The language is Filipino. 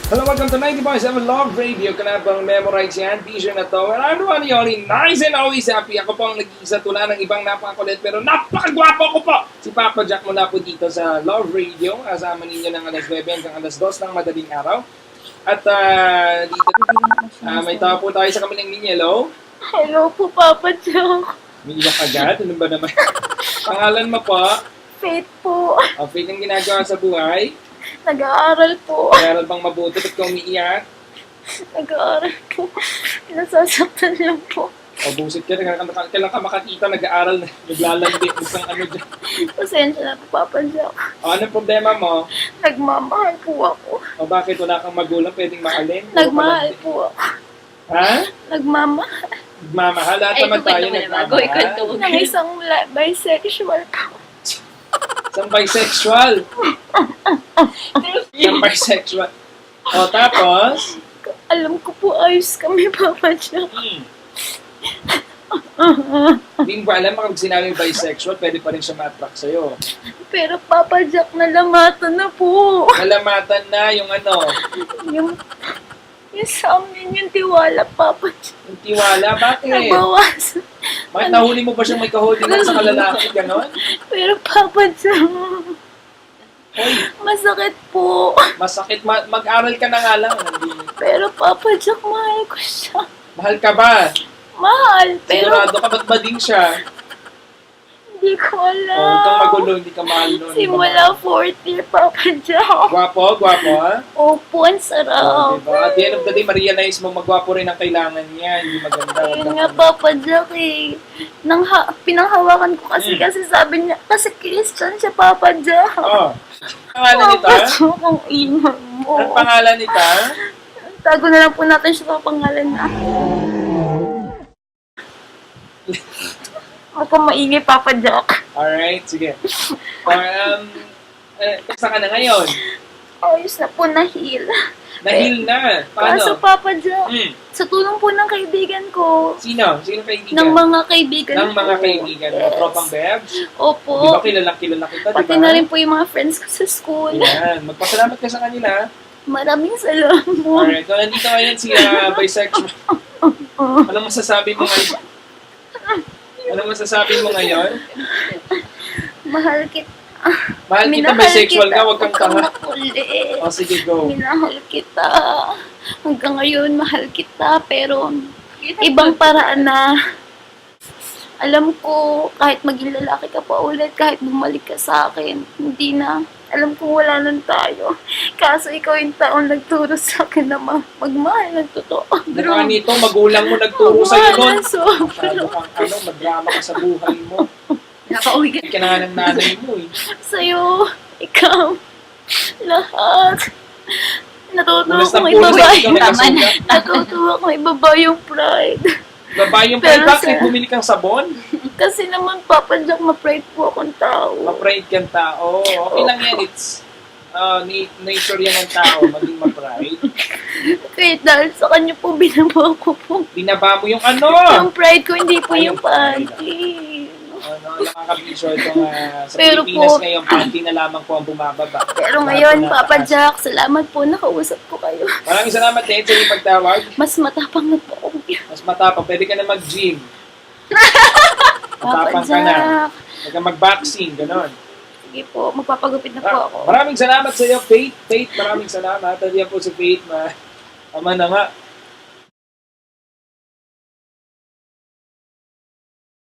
Hello, welcome to 90.7 Love Radio. Kanabang memorize yan, t-shirt na to. And everyone, yoli, nice and always happy. Ako po ang nag-iisa tula ng ibang napakakulit pero napakagwapo ko po. Si Papa Jack mula po dito sa Love Radio. Kasama ninyo ng alas 9 hanggang alas 2 ng madaling araw. At dito, may tao po tayo sa kamilang linya. Hello? Hello po, Papa Jack. May iyak agad? Ano ba naman? Pangalan mo po? Faith po. Faith ang ginagawa sa buhay? Nag-aaral po. Nag-aaral bang mabuti? Ba't ka umiiyak? Nag-aaral po. Nasasaktan lang po. O busit ka, kailan ka makakita nag-aaral na naglalandi isang ano dyan. Pasensya na po, Papa Jack. O anong problema mo? Nagmamahal po ako. O bakit wala kang magulang pwedeng mahalin? Nagmahal po ako. Ha? Nagmamahal. Nagmamahal? Lahat naman tayo nagmamahal. Ng isang bisexual po. Isang bisexual. Isang bisexual. O tapos? Alam ko po ayos kami, Papa Jack. Hindi mo ba alam, kapag sinabi bisexual, pwede pa rin siya ma-attract sa'yo. Pero Papa Jack, nalamatan na po. Nalamatan na yung ano. Yung sa amin, yung tiwala, Papa Jack. Yung tiwala, bakit? Nabawasan. Bakit nahuli mo ba siyang may kaholdingan sa kalalaki, gano'n? Pero Papa Jack, Hoy, masakit po. masakit. Mag-aral ka na nga lang. Pero Papa Jack, mahal ko siya. Mahal ka ba? Mahal, pero Sigurado ka ba't bading siya? hindi ko O, huwag kang alam. magulo, hindi ka mahal nun. Simula 40, Papa Jack. Gwapo, ha? Opo, ang O, sarap. diba? At the end of the day, ma-realize mo, magwapo rin ang kailangan niya. Hindi maganda. Ayun nga, Papa Jack eh. Pinanghawakan ko kasi sabi niya, kasi Christian siya, Papa Jack. Oh. Pangalan nito, Papa ha? Jack, ang inang mo. Anong pangalan nito, ha? Tago na lang po natin siya sa pangalan na. Huwag kang maingay, Papa Jack. Alright, sige. Kasa ka na ngayon? Ayos na po, na-heal. Nahil na. Kaso, Paano? Papa Jack, Hmm. sa tulong po ng kaibigan ko, Sino? Sino kaibigan? ng mga kaibigan Ng mga ko. kaibigan. Yes. Tropang Bebs? Opo. Di ba kilala kita, di Pati ba? na rin po yung mga friends ko sa school. Yan. Magpasalamat ka sa kanila. Maraming salamat. Alright. So, nandito ngayon si bisexual. Anong masasabi mo ngayon? Anong masasabi mo ngayon? Mahal kita. Mahal kita, Minahal bisexual kita. ka, huwag kang tanga. makulit. O, sige, go. Minahal kita. Hanggang ngayon, mahal kita. Pero, ibang paraan na. Alam ko, kahit maging lalaki ka pa ulit, kahit bumalik ka sa akin, hindi na. Alam ko wala nang tayo. Kaso ikaw yung taong nagturo sa akin na magmahal ng totoo. Mukha nito, magulang mo nagturo sa'yo nun. Sobra. Masyado kang madrama ka sa buhay mo. Nakauwi ka. Hindi ka na nga ng nanay mo eh. Sa'yo, ikaw, lahat. Natutuwa Punas ng kong punas ibaba na ikaw nagkasuka. Natutuwa kong ibaba yung pride. Babae yung Pero pride, bakit sa- bumili kang sabon? Kasi naman, Papa Jack, ma-pride po akong tao. Ma-pride kang tao. Okay lang yan, it's nature yan ng tao, maging ma-pride. Kaya dahil sa kanya po, binaba ko po. Binaba mo yung ano? Yung pride ko, hindi po Ay, yung yung pride. panty. Nakakabisyo itong sa Pero Pilipinas po- ngayon, panty na lamang po ang bumababa. Pero ngayon, Lahat po Papa nataas. Jack, salamat po, nakausap ko kayo. Maraming salamat din sa iyong pagtawag. Mas matapang na po ako. Mas matapang, pwede ka na mag-gym. Papa Matapang ka na. Jack. Huwag ka mag-boxing, gano'n. Sige po, magpapagupit na po ako. Maraming salamat sa iyo, Faith. Faith, maraming salamat. At yan po si Faith. Tama na nga.